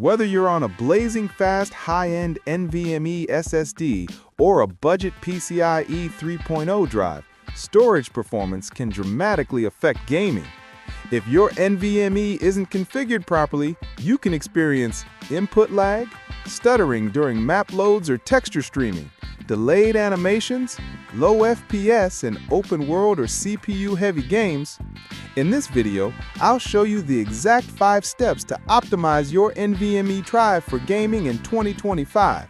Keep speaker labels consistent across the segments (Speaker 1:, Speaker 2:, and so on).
Speaker 1: Whether you're on a blazing fast high-end NVMe SSD or a budget PCIe 3.0 drive, storage performance can dramatically affect gaming. If your NVMe isn't configured properly, you can experience input lag, stuttering during map loads or texture streaming, delayed animations, low FPS in open world or CPU-heavy games. In this video, I'll show you the exact 5 steps to optimize your NVMe drive for gaming in 2025.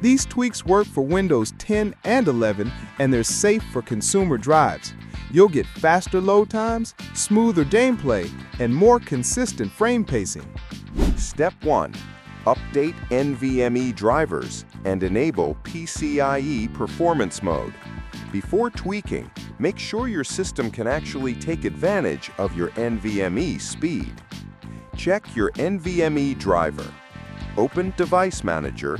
Speaker 1: These tweaks work for Windows 10 and 11, and they're safe for consumer drives. You'll get faster load times, smoother gameplay, and more consistent frame pacing.
Speaker 2: Step 1. Update NVMe drivers and enable PCIe performance mode. Before tweaking, make sure your system can actually take advantage of your NVMe speed. Check your NVMe driver. Open Device Manager,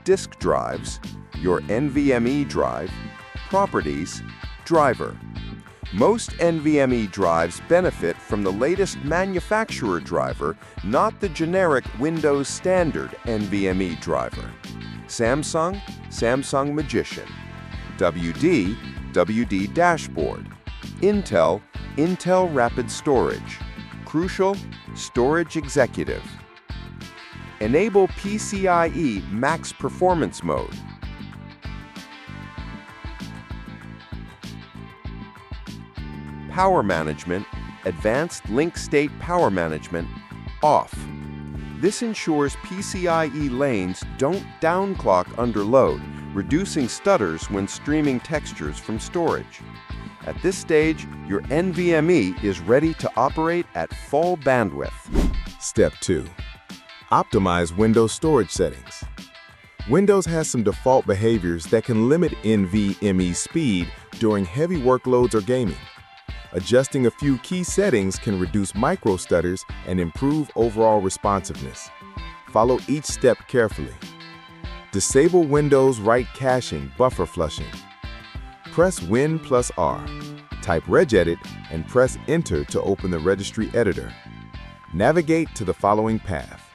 Speaker 2: Disk Drives, your NVMe drive, Properties, Driver. Most NVMe drives benefit from the latest manufacturer driver, not the generic Windows Standard NVMe driver. Samsung, Samsung Magician. WD, WD Dashboard. Intel, Intel Rapid Storage. Crucial, Storage Executive. Enable PCIe Max Performance Mode. Power Management, Advanced Link State Power Management, off. This ensures PCIe lanes don't downclock under load, reducing stutters when streaming textures from storage. At this stage, your NVMe is ready to operate at full bandwidth.
Speaker 1: Step 2. Optimize Windows storage settings. Windows has some default behaviors that can limit NVMe speed during heavy workloads or gaming. Adjusting a few key settings can reduce microstutters and improve overall responsiveness. Follow each step carefully. Disable Windows write caching buffer flushing. Press Win+R, type regedit, and press Enter to open the registry editor. Navigate to the following path.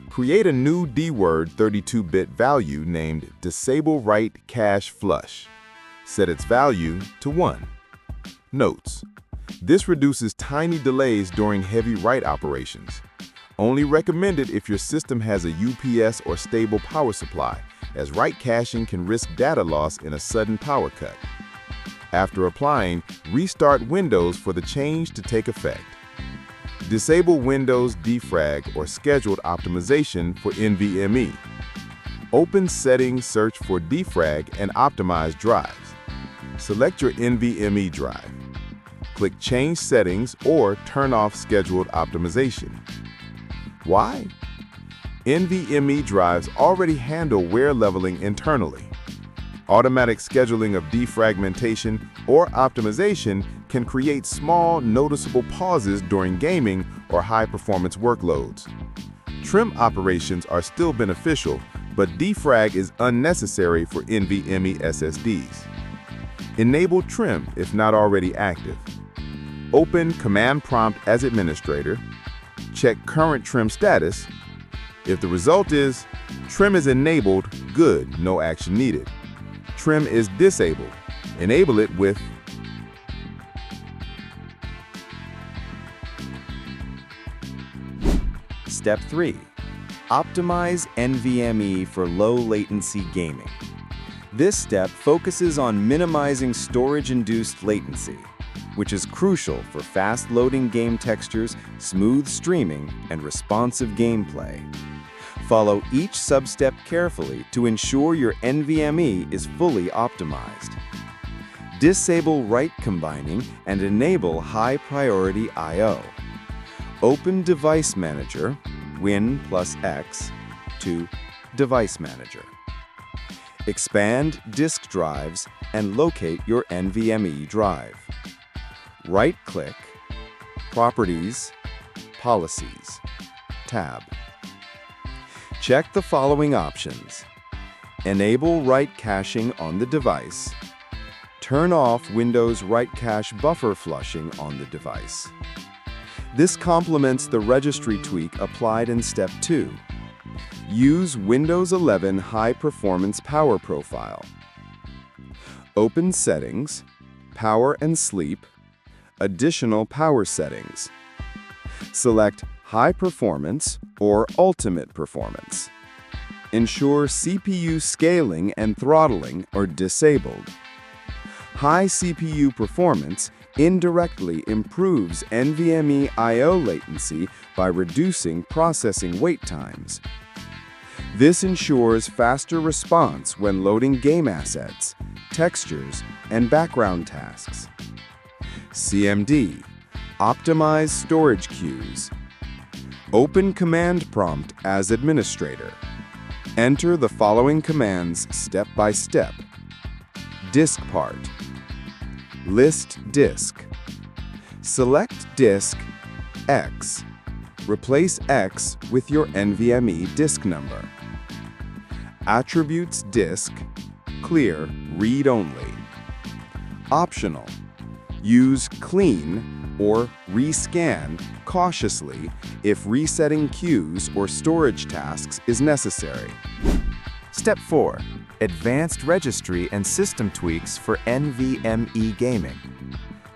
Speaker 1: Create a new DWORD 32-bit value named Disable Write Cache Flush. Set its value to 1. Notes: this reduces tiny delays during heavy write operations. Only recommended if your system has a UPS or stable power supply, as write caching can risk data loss in a sudden power cut. After applying, restart Windows for the change to take effect. Disable Windows defrag or scheduled optimization for NVMe. Open Settings, search for defrag and optimize drives. Select your NVMe drive. Click Change Settings or turn off Scheduled Optimization. Why? NVMe drives already handle wear leveling internally. Automatic scheduling of defragmentation or optimization can create small, noticeable pauses during gaming or high-performance workloads. Trim operations are still beneficial, but defrag is unnecessary for NVMe SSDs. Enable trim if not already active. Open Command Prompt as administrator. Check current trim status. If the result is trim is enabled, good, no action needed. Trim is disabled. Enable it with
Speaker 3: Step 3. Optimize NVMe for low-latency gaming. This step focuses on minimizing storage-induced latency, which is crucial for fast-loading game textures, smooth streaming, and responsive gameplay. Follow each sub-step carefully to ensure your NVMe is fully optimized. Disable write combining and enable high-priority I/O. Open Device Manager, Win+X, to Device Manager. Expand disk drives and locate your NVMe drive. Right-click, Properties, Policies, tab. Check the following options. Enable write caching on the device. Turn off Windows write cache buffer flushing on the device. This complements the registry tweak applied in Step 2. Use Windows 11 High Performance Power Profile. Open Settings, Power and Sleep, Additional Power Settings. Select High Performance or Ultimate Performance. Ensure CPU scaling and throttling are disabled. High CPU performance indirectly improves NVMe I/O latency by reducing processing wait times. This ensures faster response when loading game assets, textures, and background tasks. CMD, Optimize Storage Queues. Open Command Prompt as administrator. Enter the following commands step by step. Disk part. List disk. Select disk X. Replace X with your NVMe disk number. Attributes disk, clear, read-only. Optional. Use clean or rescan cautiously if resetting queues or storage tasks is necessary.
Speaker 4: Step 4. Advanced registry and system tweaks for NVMe gaming.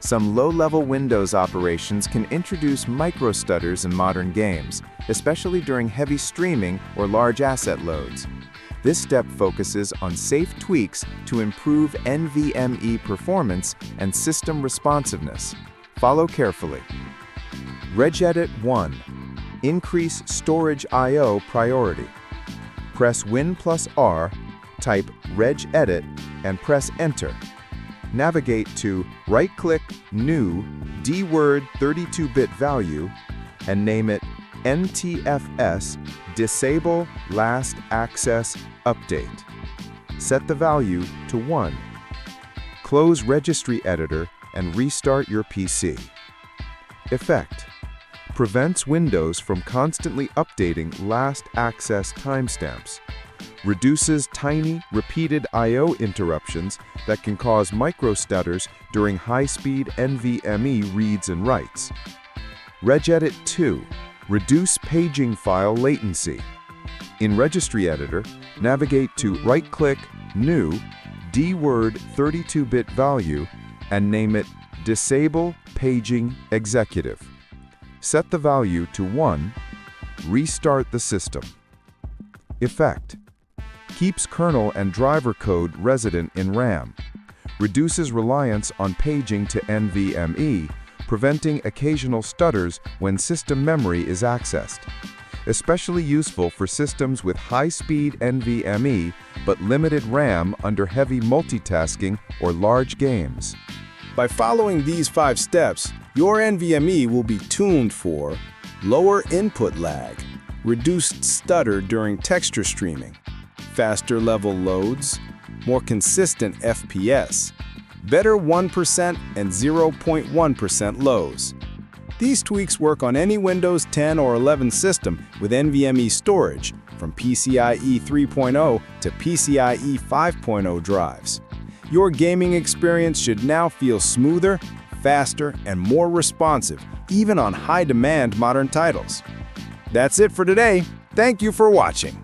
Speaker 4: Some low-level Windows operations can introduce microstutters in modern games, especially during heavy streaming or large asset loads. This step focuses on safe tweaks to improve NVMe performance and system responsiveness. Follow carefully. Regedit 1. Increase storage I/O priority. Press Win+R, type regedit, and press Enter. Navigate to right-click New DWORD 32-bit value and name it NTFS Disable Last Access Update. Set the value to 1. Close Registry Editor and restart your PC. Effect: prevents Windows from constantly updating last access timestamps. Reduces tiny, repeated I/O interruptions that can cause microstutters during high-speed NVMe reads and writes. Regedit 2. Reduce paging file latency. In Registry Editor, navigate to right-click New DWORD 32-bit value and name it Disable Paging Executive. Set the value to 1. Restart the system. Effect: keeps kernel and driver code resident in RAM. Reduces reliance on paging to NVMe, preventing occasional stutters when system memory is accessed. Especially useful for systems with high-speed NVMe but limited RAM under heavy multitasking or large games.
Speaker 5: By following these 5 steps, your NVMe will be tuned for lower input lag, reduced stutter during texture streaming, faster level loads, more consistent FPS, better 1% and 0.1% lows. These tweaks work on any Windows 10 or 11 system with NVMe storage, from PCIe 3.0 to PCIe 5.0 drives. Your gaming experience should now feel smoother, faster, and more responsive, even on high-demand modern titles. That's it for today. Thank you for watching.